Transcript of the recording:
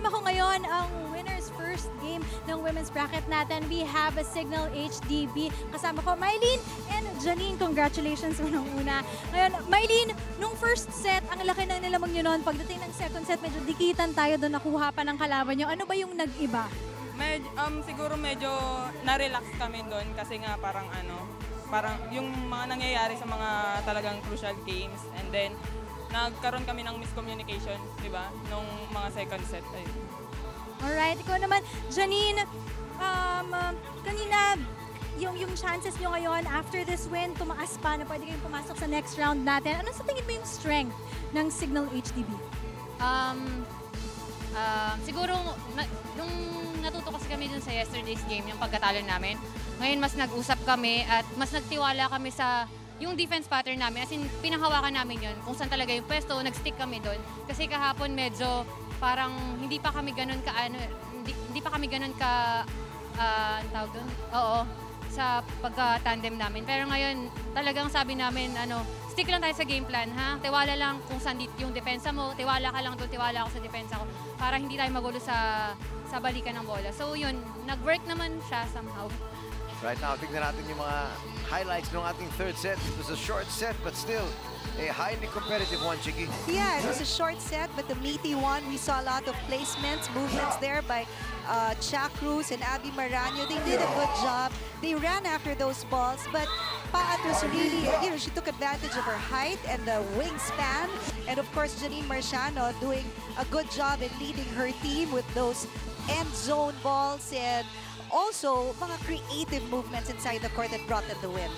kasama ko ngayon ang winner's first game ng women's bracket natin. We have a Signal HDB. Kasama ko, Mylene and Janine. Congratulations unang-una. Ngayon, Mylene, nung first set, ang laki ng nilamang nyo noon. Pagdating ng second set, medyo dikitan tayo doon, nakuha pa ng kalaban nyo. Ano ba yung nag-iba? Siguro medyo na-relax kami doon kasi nga parang yung mga nangyayari sa mga talagang crucial games, and then nagkaroon kami ng miscommunication, di ba, nung mga second set. Alright, ikaw naman, Janine, kanina, yung chances nyo ngayon after this win, tumaas pa na pwede kayong pumasok sa next round natin. Ano sa tingin mo yung strength ng Signal HDB? Siguro, nung natuto kasi kami dun sa yesterday's game, yung pagkatalo namin, ngayon mas nag-usap kami at mas nagtiwala kami sa yung defense pattern namin. As in, pinanghawakan namin yun. Kung saan talaga yung pwesto, nag-stick kami doon. Kasi kahapon medyo parang hindi pa kami ganun ka, hindi pa kami ganun ka, tawag doon? Oo, sa pagka-tandem namin. Pero ngayon, talagang sabi namin, stick lang tayo sa game plan, ha? Tiwala lang kung saan yung depensa mo, tiwala ka lang doon, tiwala ako sa depensa ko, para hindi tayo magulo sa balikan ng bola. So yun, nag-work naman siya somehow. Right now, tignan natin yung mga highlights ng ating third set. It was a short set, but still a highly competitive one, Chiki. Yeah, it was a short set, but the meaty one. We saw a lot of placements, movements there by Cha Cruz and Abby Maranyo. They did a good job. They ran after those balls, but Paat was really, she took advantage of her height and the wingspan. And of course, Janine Marciano doing a good job in leading her team with those end zone balls and also mga creative movements inside the court that brought them the win.